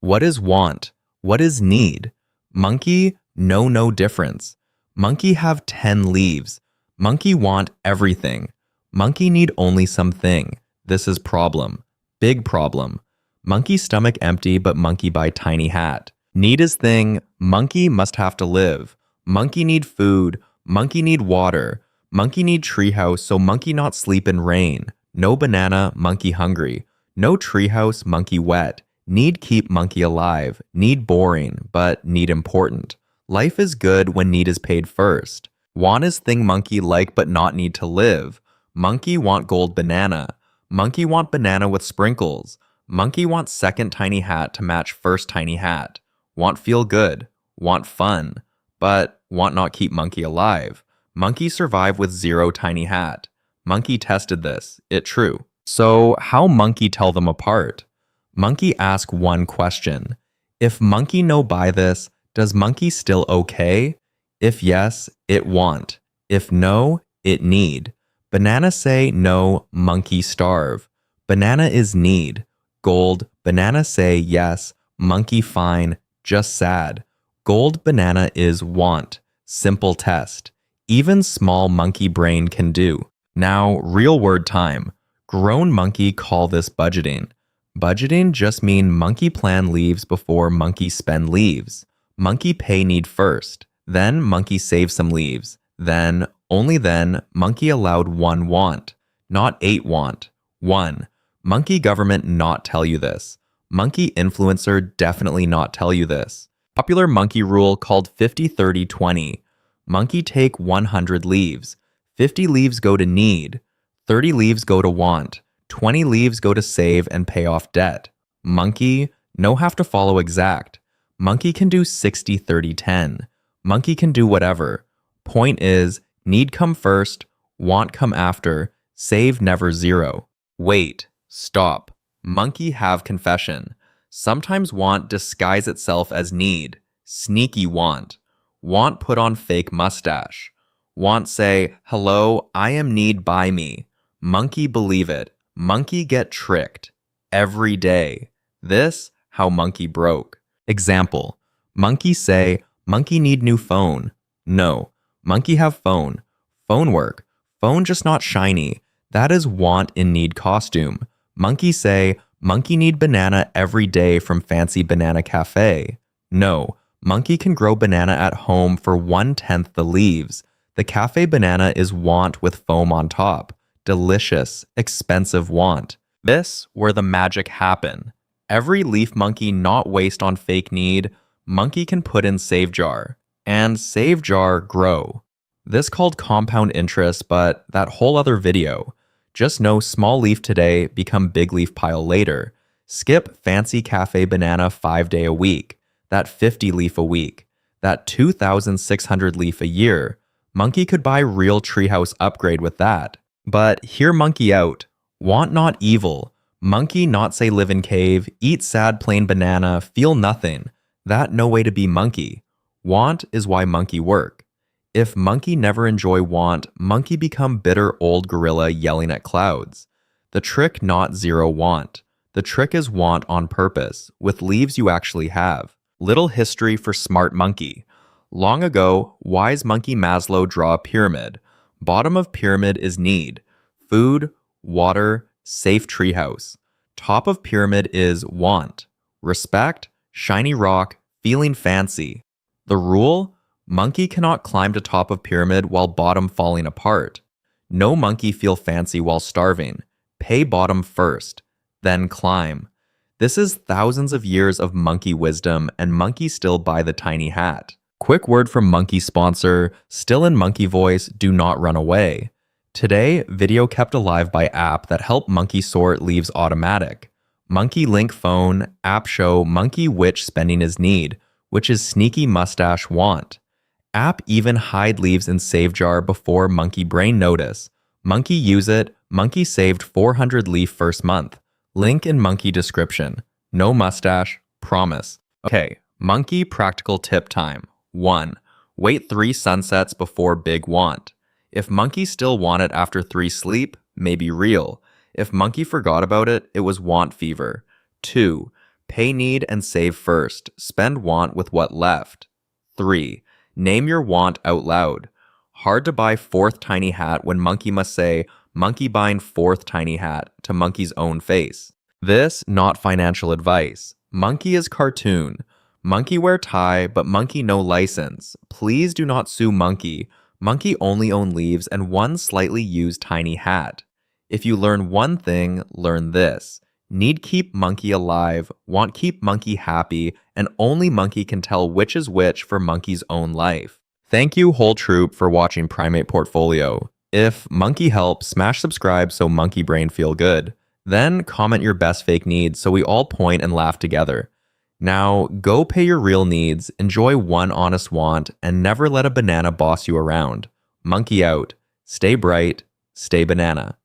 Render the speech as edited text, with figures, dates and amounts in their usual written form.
What is want? What is need? Monkey, no difference. Monkey have 10 leaves. Monkey want everything. Monkey need only something. This is problem. Big problem. Monkey stomach empty but monkey buy tiny hat. Need is thing. Monkey must have to live. Monkey need food. Monkey need water. Monkey need treehouse so monkey not sleep in rain. No banana, monkey hungry. No treehouse, monkey wet. Need keep monkey alive. Need boring, but need important. Life is good when need is paid first. Want is thing monkey like but not need to live. Monkey want gold banana. Monkey want banana with sprinkles. Monkey want second tiny hat to match first tiny hat. Want feel good. Want fun. But want not keep monkey alive. Monkey survive with 0 tiny hat. Monkey tested this. It true. So how monkey tell them apart? Monkey ask one question. If monkey no buy this, does monkey still okay? If yes, it want. If no, it need. Banana say no, monkey starve. Banana is need. Gold, banana say yes, monkey fine, just sad. Gold banana is want. Simple test. Even small monkey brain can do. Now, real word time. Grown monkey call this budgeting. Budgeting just mean monkey plan leaves before monkey spend leaves. Monkey pay need first. Then monkey save some leaves. Then, only then, monkey allowed 1 want. Not 8 want. 1. Monkey government not tell you this. Monkey influencer definitely not tell you this. Popular monkey rule called 50-30-20. Monkey take 100 leaves. 50 leaves go to need. 30 leaves go to want. 20 leaves go to save and pay off debt. Monkey, no have to follow exact. Monkey can do 60-30-10. Monkey can do whatever. Point is, need come first, want come after, save never 0. Wait, stop. Monkey have confession. Sometimes want disguise itself as need. Sneaky want. Want put on fake mustache. Want say, hello, I am need buy me. Monkey believe it. Monkey get tricked. Every day. This, how monkey broke. Example. Monkey say, monkey need new phone. No. Monkey have phone. Phone work. Phone just not shiny. That is want in need costume. Monkey say, monkey need banana every day from fancy banana cafe. No. Monkey can grow banana at home for 1/10 the leaves. The cafe banana is want with foam on top. Delicious, expensive want. This where the magic happen. Every leaf monkey not waste on fake need, monkey can put in save jar. And save jar grow. This called compound interest, but that whole other video. Just know small leaf today become big leaf pile later. Skip fancy cafe banana 5 day a week. That 50 leaf a week, that 2,600 leaf a year. Monkey could buy real treehouse upgrade with that. But hear monkey out. Want not evil. Monkey not say live in cave, eat sad plain banana, feel nothing. That no way to be monkey. Want is why monkey work. If monkey never enjoy want, monkey become bitter old gorilla yelling at clouds. The trick not 0 want. The trick is want on purpose, with leaves you actually have. Little history for smart monkey. Long ago, wise monkey Maslow draw a pyramid. Bottom of pyramid is need. Food, water, safe treehouse. Top of pyramid is want. Respect, shiny rock, feeling fancy. The rule? Monkey cannot climb to top of pyramid while bottom falling apart. No monkey feel fancy while starving. Pay bottom first, then climb. This is thousands of years of monkey wisdom, and monkey still buy the tiny hat. Quick word from monkey sponsor, still in monkey voice, do not run away. Today, video kept alive by app that help monkey sort leaves automatic. Monkey link phone, app show monkey which spending is need, which is sneaky mustache want. App even hide leaves in save jar before monkey brain notice. Monkey use it, monkey saved 400 leaf first month. Link in monkey description. No mustache, promise. Okay, monkey practical tip time. 1. Wait 3 sunsets before big want. If monkey still want it after 3 sleep, maybe real. If monkey forgot about it, it was want fever. 2. Pay need and save first. Spend want with what left. 3. Name your want out loud. Hard to buy fourth tiny hat when monkey must say, monkey buying fourth tiny hat to monkey's own face. This not financial advice. Monkey is cartoon. Monkey wear tie, but monkey no license. Please do not sue monkey. Monkey only own leaves and one slightly used tiny hat. If you learn one thing, learn this. Need keep monkey alive, want keep monkey happy, and only monkey can tell which is which for monkey's own life. Thank you, whole troop, for watching Primate Portfolio. If monkey helps, smash subscribe so monkey brain feel good. Then comment your best fake needs so we all point and laugh together. Now, go pay your real needs, enjoy one honest want, and never let a banana boss you around. Monkey out. Stay bright. Stay banana.